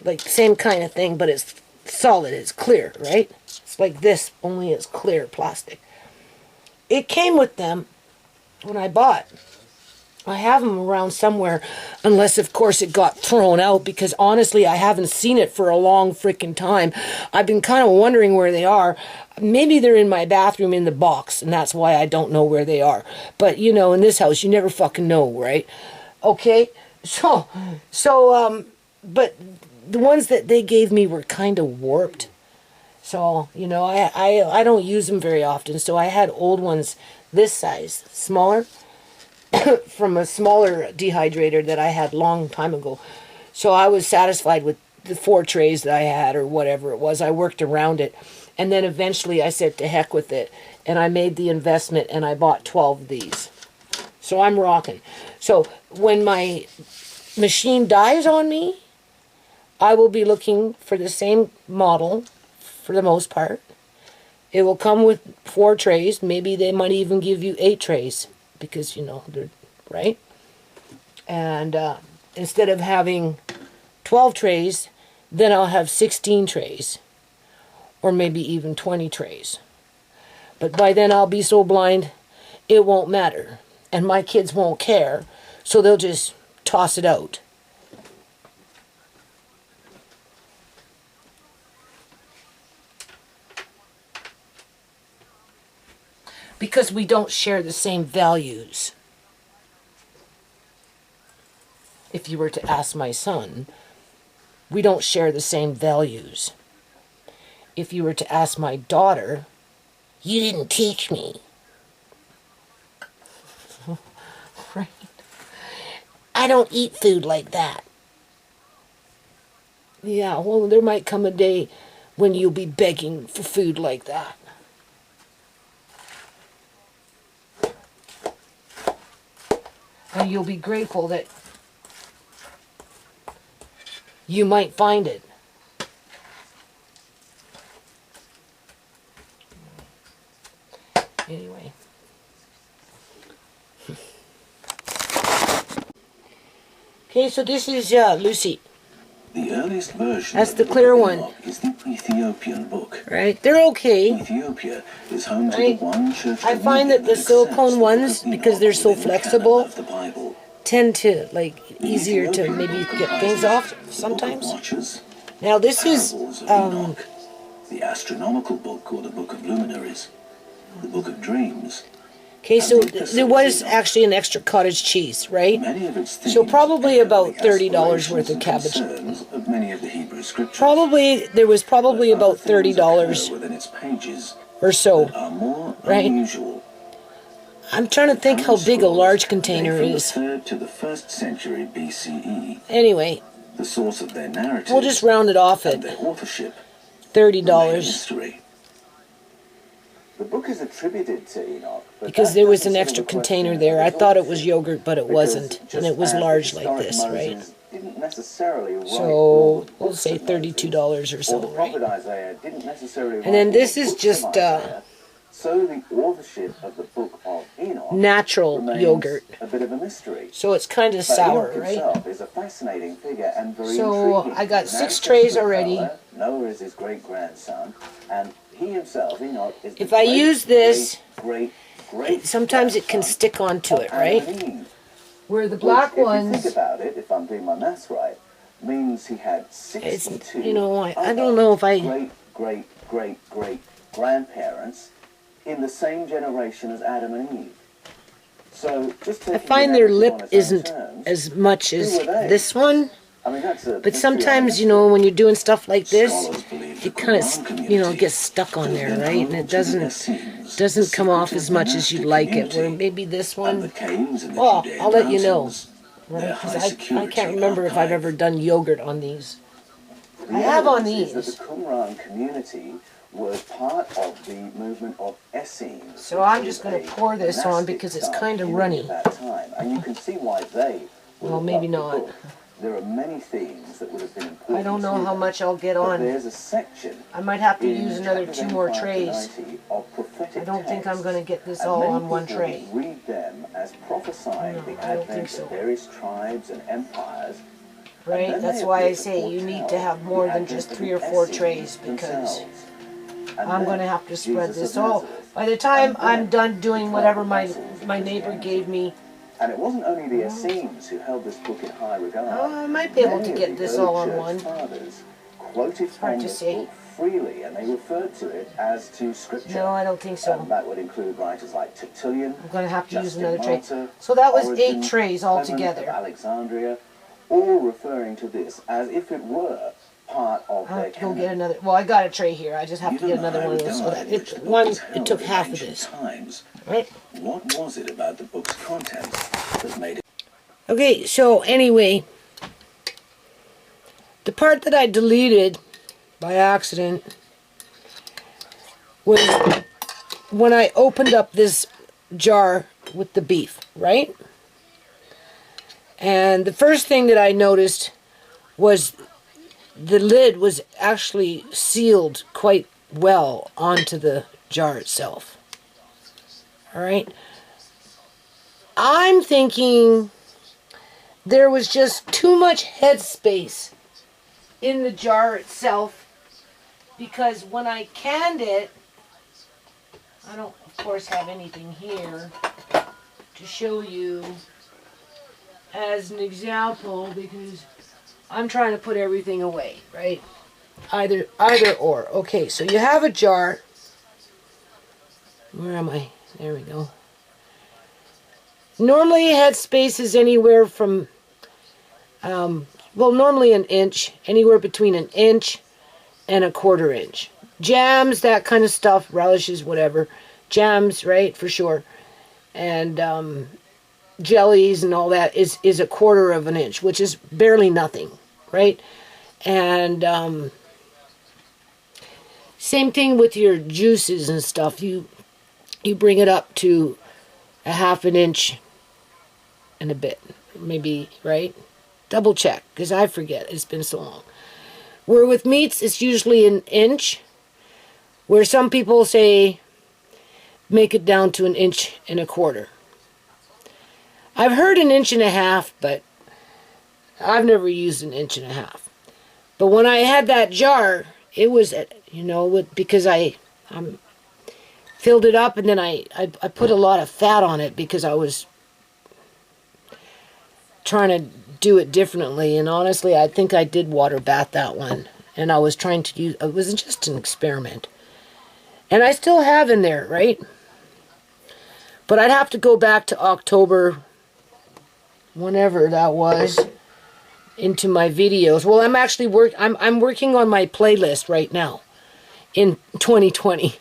like same kind of thing, but it's solid, it's clear, right? It's like this, only it's clear plastic. It came with them when I bought. I have them around somewhere, unless of course it got thrown out, because honestly I haven't seen it for a long freaking time. I've been kind of wondering where they are. Maybe they're in my bathroom in the box, and that's why I don't know where they are. But in this house you never fucking know, right? Okay, but the ones that they gave me were kind of warped. So, I don't use them very often. So I had old ones this size, smaller, from a smaller dehydrator that I had long time ago. So I was satisfied with the 4 trays that I had, or whatever it was. I worked around it. And then eventually I said to heck with it. And I made the investment and I bought 12 of these. So I'm rocking. So when my machine dies on me, I will be looking for the same model for the most part. It will come with 4 trays. Maybe they might even give you 8 trays because, they're, right? And instead of having 12 trays, then I'll have 16 trays or maybe even 20 trays. But by then I'll be so blind, it won't matter. And my kids won't care, so they'll just toss it out. Because we don't share the same values. If you were to ask my son, we don't share the same values. If you were to ask my daughter, you didn't teach me. Right? I don't eat food like that. Yeah, well, there might come a day when you'll be begging for food like that. And you'll be grateful that you might find it. Anyway. Okay, so this is Lucy. The earliest version That's of the Book clear of one. Enoch is the Ethiopian book. Right? They're okay. Ethiopia is home to Right. the one church I find that the accepts silicone the Book ones, of because Enoch they're so within the canon flexible, of the Bible. tend to, like, The easier to Ethiopian maybe book get comprises things off the Book of sometimes. Watchers, Now this is, Parables of Enoch, the astronomical book or the Book of Luminaries, the Book of Dreams. okay, so there was actually an extra cottage cheese, right? Many of its So themes probably echo about the $30 worth aspirations of and cabbage. concerns of many of the Hebrew scriptures. Probably, there was probably But about other things occur $30 within its pages or so. are more Right. unusual. I'm trying to think how big a large container From the is. 3rd to the 1st century BCE, Anyway, the source of their narrative we'll just round it off and at their authorship remain a $30. mystery. The book is attributed to Enoch, but Because that there was doesn't an settle extra the question container of there. I his thought it was authorship, yogurt, but it because wasn't. And just it was as the large like historic this, right? Moses didn't necessarily write So all the we'll books say of Moses, $32 or or so, the right? prophet Isaiah didn't necessarily write And then all this the is books just, of Isaiah, so the authorship of the book of Enoch Natural remains yogurt. a bit of a mystery. So it's kind of But sour, Enoch right? himself is a fascinating figure and very So intriguing. I got He's 6 an trays ancestor of already. Noah. Noah is his great-grandson, and he himself, Enoch, is the If I use this, great sometimes it can stick onto it, right? Where the black Which, if you ones, think about it, if I'm doing my maths right, means he had 62 it's, you know, I don't know if I, great grandparents in the same generation as Adam and Eve. So just I taking find the their narrative lip on its own isn't terms, as much as who were they? this one. I mean, that's a But mystery sometimes, on you know, mystery. when you're doing stuff like this, Scholars believe the it kind Quran of, community you know, gets stuck on to have there, been right? And home it to the doesn't Essenes, come off secretive as much as you'd monastic like it. Where community, maybe this and the one, caves in the well, Judean I'll let you know, mountains, right? their Because high I security can't remember if I've archive. ever done yogurt on these. The I have on evidence is these. that the Qumran community was part of the movement of Essenes. So which I'm is just gonna a pour this on monastic because it's style kinda community runny. At that time. And you can see why they would Well, have maybe loved the not. book. There are many themes that would have been important. I don't know to how them. much I'll get But on. there's a section I might have to in use another chapters 2 more 85 to trays. 90 of prophetic I don't think I'm texts, going to get this and all many on one people tray. read them as prophesying No, the I don't think advent so. of various tribes and empires. Right? And then That's they why I appear to say you need to foretell have more the than advent just of 3 the or 4 Essenes trays because themselves. And I'm then going to have to spread Jesus this of all. Nazareth. By the time And I'm then done doing the whatever 12 my apostles of neighbor Christianity. gave me, And it wasn't only the Essenes who held this book in high regard. I might be able Many to of get the this early all on church one. fathers quoted hard from to this say. book freely, and they referred to it as to scripture. No, I don't think so. That would include writers like Tertullian. I'm going to have to use Justin another tray. Martyr, So that was Origen, 8 trays Clement altogether. of Alexandria, all referring to this as if it were part of I'll their have to go canon. get another. Well, I got a tray here. I just have to Given get the another high one of those. So regard that in which the it, book one, was it held took in half of ancient this. times, Right? what was it about the book's content that made it? Okay, so anyway, the part that I deleted by accident was when I opened up this jar with the beef, right? And the first thing that I noticed was the lid was actually sealed quite well onto the jar itself. All right? I'm thinking there was just too much headspace in the jar itself because when I canned it, I don't, of course, have anything here to show you as an example because I'm trying to put everything away, right? Either or. Okay, so you have a jar. Where am I? There we go. Normally headspace is anywhere from, well, normally an inch, anywhere between an inch and a 1/4 inch. Jams, that kind of stuff, relishes, whatever. Jams, right, for sure. And jellies and all that is a 1/4 of an inch, which is barely nothing, right? And same thing with your juices and stuff. You bring it up to a 1/2 inch and a bit, maybe, right? Double check, because I forget. It's been so long. Where with meats, it's usually an inch. Where some people say, make it down to 1.25 inches. I've heard 1.5 inches, but I've never used 1.5 inches. But when I had that jar, it was, because I filled it up and then I put a lot of fat on it because I was trying to do it differently. And honestly, I think I did water bath that one. And I was trying to use, it was just an experiment. And I still have in there, right? But I'd have to go back to October, whenever that was, into my videos. Well, I'm actually I'm working on my playlist right now in 2020,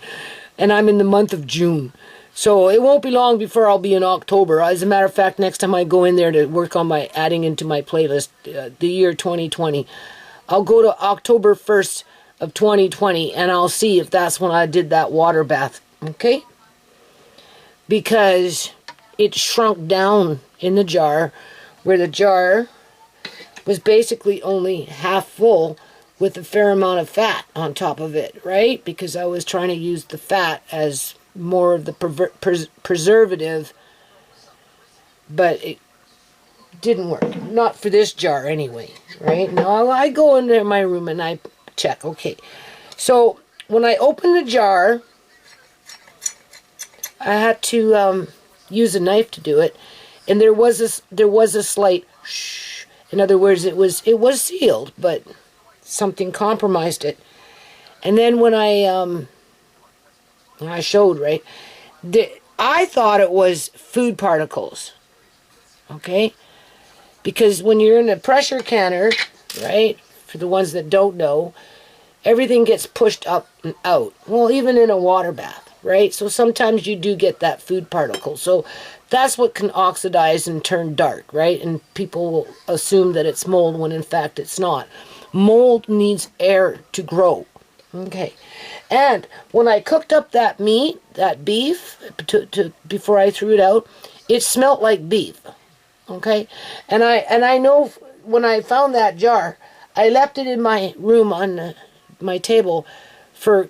and I'm in the month of June. So it won't be long before I'll be in October. As a matter of fact, next time I go in there to work on my adding into my playlist, the year 2020, I'll go to October 1st of 2020, and I'll see if that's when I did that water bath, okay? Because it shrunk down in the jar, where the jar was basically only half full with a fair amount of fat on top of it, right? Because I was trying to use the fat as more of the preservative, but it didn't work. Not for this jar anyway, right? Now I go into my room and I check, okay. So when I opened the jar, I had to use a knife to do it, and there was a slight shh. In other words, it was sealed, but something compromised it. And then when I showed, right, I thought it was food particles, okay? Because when you're in a pressure canner, right, for the ones that don't know, everything gets pushed up and out. Well, even in a water bath, right? So sometimes you do get that food particle. So that's what can oxidize and turn dark, right? And people will assume that it's mold when in fact it's not. Mold needs air to grow. Okay. And when I cooked up that meat, that beef, before I threw it out, it smelled like beef. Okay? And I know when I found that jar, I left it in my room on my table for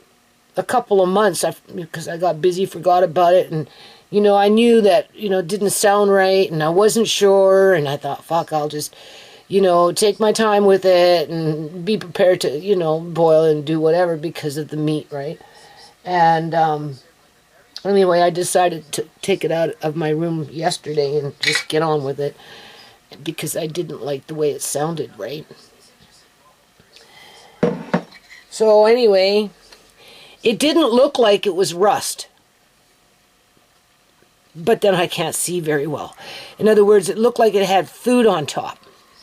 a couple of months because I got busy, forgot about it, and I knew that it didn't sound right, and I wasn't sure, and I thought, fuck, I'll just take my time with it and be prepared to boil and do whatever because of the meat, right? And anyway, I decided to take it out of my room yesterday and just get on with it because I didn't like the way it sounded, right? So anyway, it didn't look like it was rust. But then I can't see very well. In other words, it looked like it had food on top.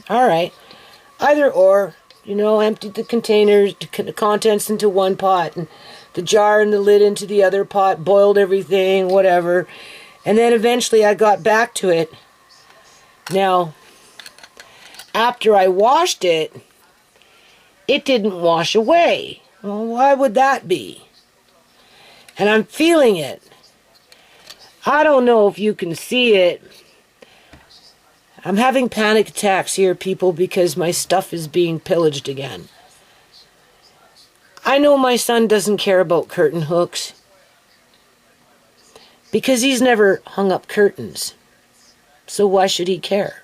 All right. Either or, emptied the containers, the contents into one pot, and the jar and the lid into the other pot, boiled everything, whatever. And then eventually I got back to it. Now, after I washed it, it didn't wash away. Well, why would that be? And I'm feeling it. I don't know if you can see it. I'm having panic attacks here, people, because my stuff is being pillaged again. I know my son doesn't care about curtain hooks because he's never hung up curtains. So why should he care?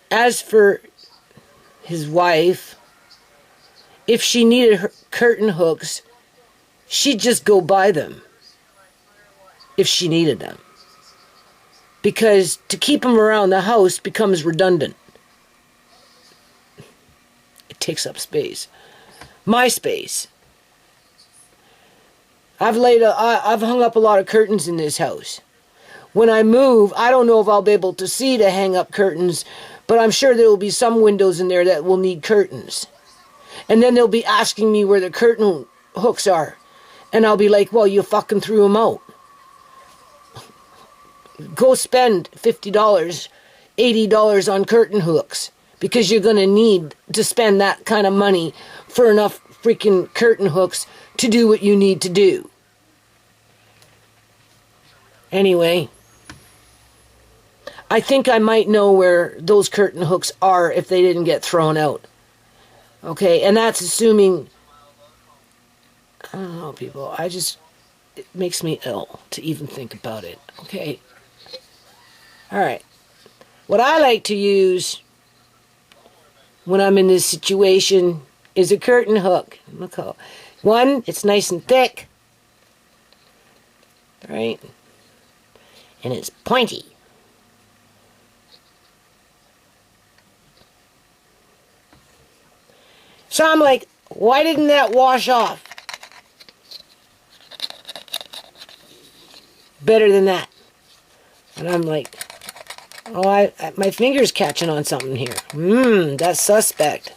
As for his wife, if she needed her curtain hooks, she'd just go buy them. If she needed them. Because to keep them around the house becomes redundant. It takes up space. My space. I've hung up a lot of curtains in this house. When I move, I don't know if I'll be able to see to hang up curtains, but I'm sure there will be some windows in there that will need curtains. And then they'll be asking me where the curtain hooks are. And I'll be like, well, you fucking threw them out. Go spend $50, $80 on curtain hooks because you're going to need to spend that kind of money for enough freaking curtain hooks to do what you need to do. Anyway, I think I might know where those curtain hooks are if they didn't get thrown out. Okay, and that's assuming, I don't know, people, it makes me ill to even think about it, okay? Alright, what I like to use when I'm in this situation is a curtain hook. Look how, one, it's nice and thick, right? And it's pointy. So I'm like, why didn't that wash off? Better than that. And I'm like, oh, my finger's catching on something here. That's suspect.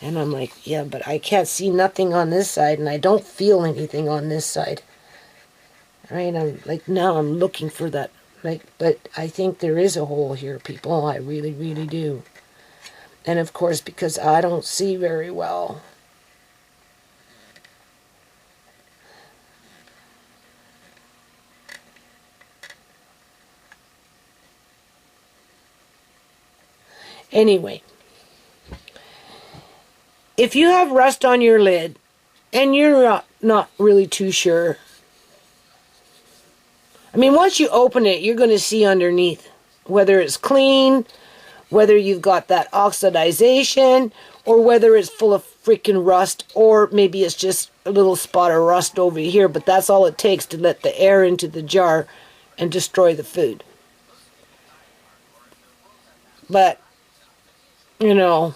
And I'm like, yeah, but I can't see nothing on this side, and I don't feel anything on this side. Right? I'm like, now I'm looking for that. Like, but I think there is a hole here, people. I really, really do. And of course, because I don't see very well. Anyway, if you have rust on your lid and you're not really too sure, I mean, once you open it, you're going to see underneath whether it's clean, whether you've got that oxidization, or whether it's full of freaking rust, or maybe it's just a little spot of rust over here, but that's all it takes to let the air into the jar and destroy the food. But, you know,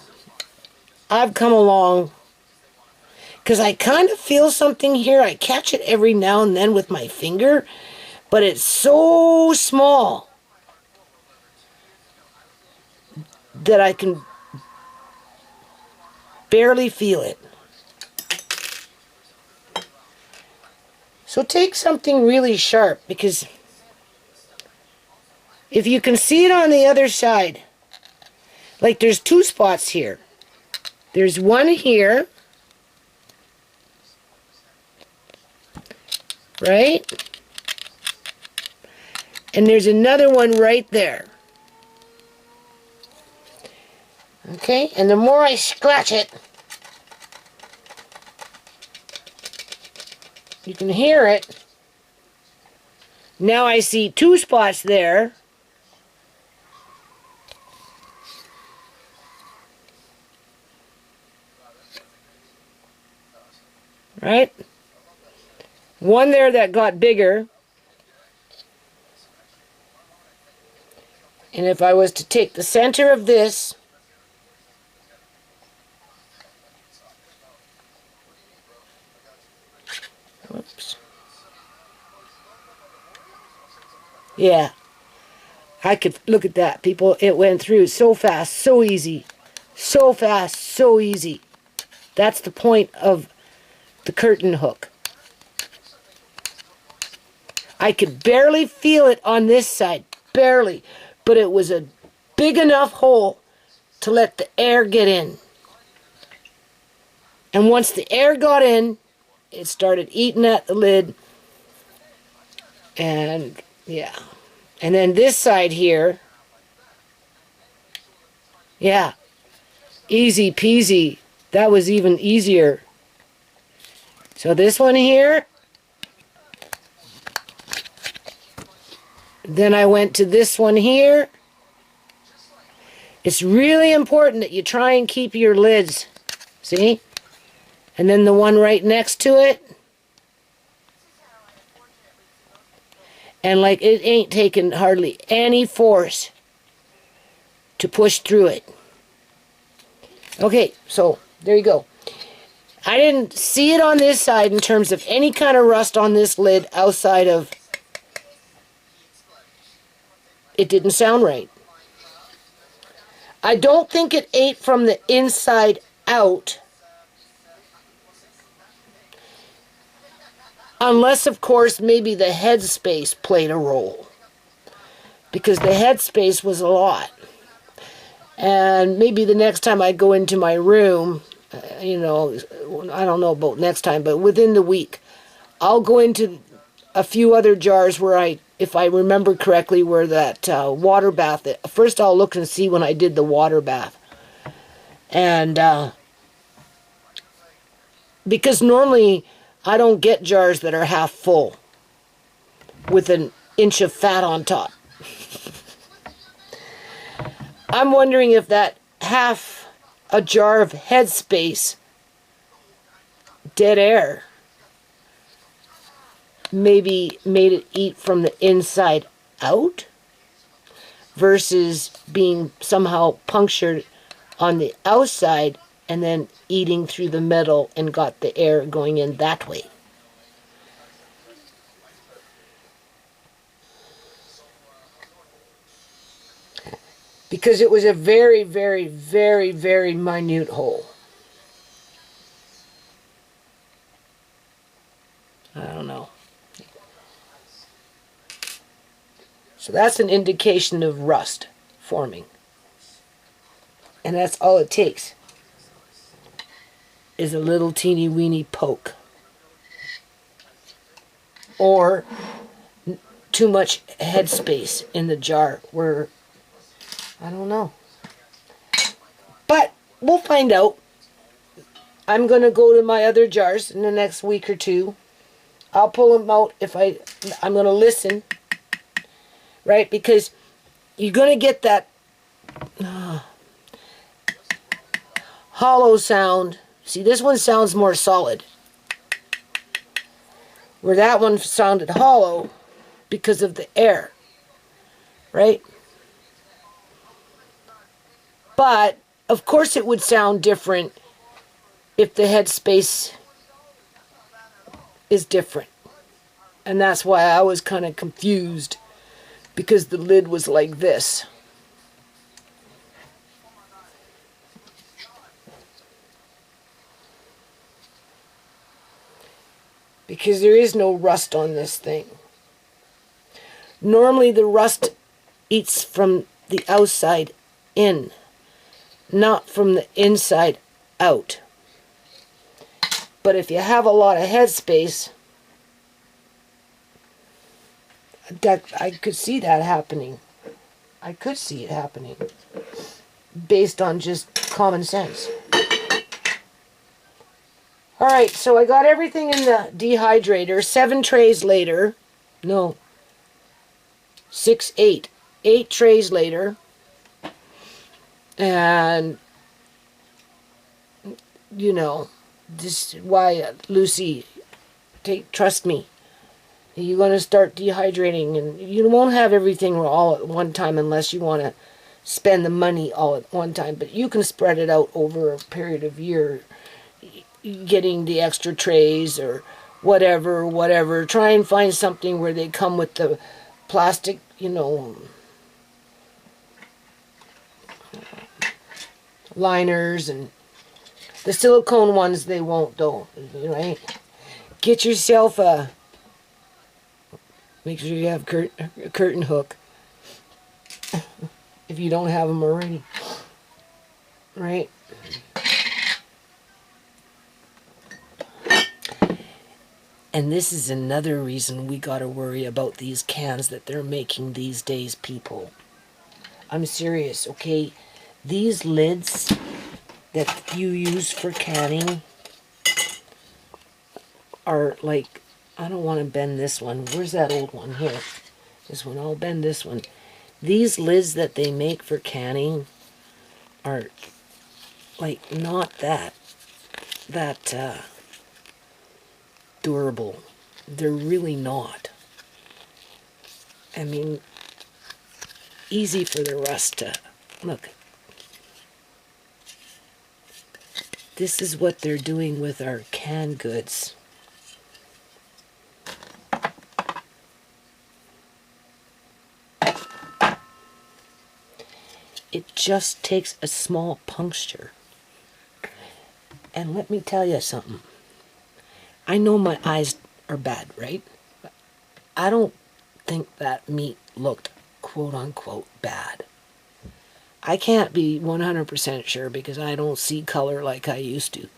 I've come along because I kind of feel something here. I catch it every now and then with my finger, but it's so small that I can barely feel it. So take something really sharp, because if you can see it on the other side, like there's two spots here. There's one here, right? And there's another one right there. Okay, and the more I scratch it, you can hear it. Now I see two spots there. Right? One there that got bigger. And if I was to take the center of this, whoops. Yeah. I could look at that, people. It went through so fast, so easy. So fast, so easy. That's the point of the curtain hook. I could barely feel it on this side. Barely. But it was a big enough hole to let the air get in. And once the air got in, it started eating at the lid. And, yeah. And then this side here, yeah, easy peasy. That was even easier. So this one here, then I went to this one here. It's really important that you try and keep your lids, see? And then the one right next to it. And like it ain't taking hardly any force to push through it. Okay, so there you go. I didn't see it on this side in terms of any kind of rust on this lid outside of it didn't sound right. I don't think it ate from the inside out. Unless, of course, maybe the headspace played a role. Because the headspace was a lot. And maybe the next time I go into my room, you know, I don't know about next time, but within the week, I'll go into a few other jars where I if I remember correctly, where that water bath. First, I'll look and see when I did the water bath, and because normally I don't get jars that are half full with an inch of fat on top. I'm wondering if that half a jar of Headspace dead air maybe made it eat from the inside out versus being somehow punctured on the outside and then eating through the metal and got the air going in that way. Because it was a very, very, very, very minute hole. I don't know. So that's an indication of rust forming. And that's all it takes, is a little teeny weeny poke. Or too much headspace in the jar where, I don't know. But we'll find out. I'm going to go to my other jars in the next week or two. I'll pull them out if I'm going to listen. Right? Because you're going to get that hollow sound. See, this one sounds more solid. Where that one sounded hollow because of the air. Right? But, of course it would sound different if the headspace is different. And that's why I was kind of confused, because the lid was like this. Because there is no rust on this thing. Normally the rust eats from the outside in, not from the inside out. But if you have a lot of headspace, I could see that happening. I could see it happening based on just common sense. Alright, so I got everything in the dehydrator. 7 trays later. No. 6, 8. 8 trays later. And, you know, this is why, Lucy, trust me. You're going to start dehydrating, and you won't have everything all at one time unless you want to spend the money all at one time. But you can spread it out over a period of year, getting the extra trays or whatever. Try and find something where they come with the plastic, you know, liners, and the silicone ones they won't though, right? Get yourself a, make sure you have a curtain hook if you don't have them already, right? And this is another reason we gotta worry about these cans that they're making these days, people. I'm serious, okay? These lids that you use for canning are like, I don't want to bend this one. Where's that old one? Here. This one. I'll bend this one. These lids that they make for canning are like not that durable. They're really not. I mean, easy for the rust to, look. This is what they're doing with our canned goods. It just takes a small puncture. And let me tell you something. I know my eyes are bad, right? But I don't think that meat looked quote-unquote bad. I can't be 100% sure because I don't see color like I used to.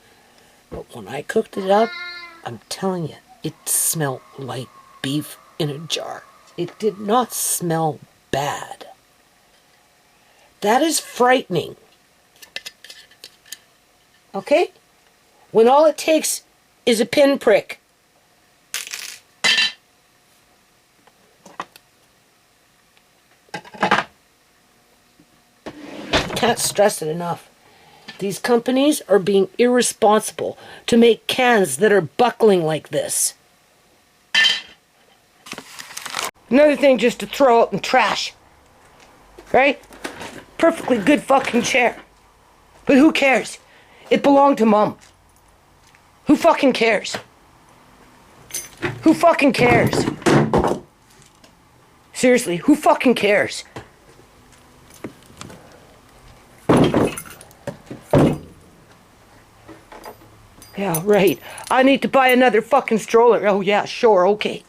But when I cooked it up, I'm telling you, it smelled like beef in a jar. It did not smell bad. That is frightening. Okay? When all it takes is a pinprick. Can't stress it enough. These companies are being irresponsible to make cans that are buckling like this. Another thing just to throw out in trash. Right? Perfectly good fucking chair. But who cares? It belonged to Mom. Who fucking cares? Who fucking cares? Seriously, who fucking cares? Yeah, right. I need to buy another fucking stroller. Oh yeah, sure, okay.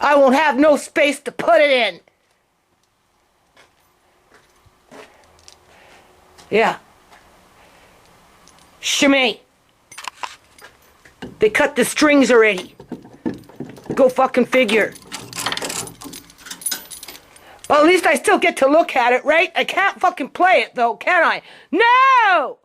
I won't have no space to put it in. Yeah. Shimmy. They cut the strings already. Go fucking figure. Well, at least I still get to look at it, right? I can't fucking play it though, can I? No!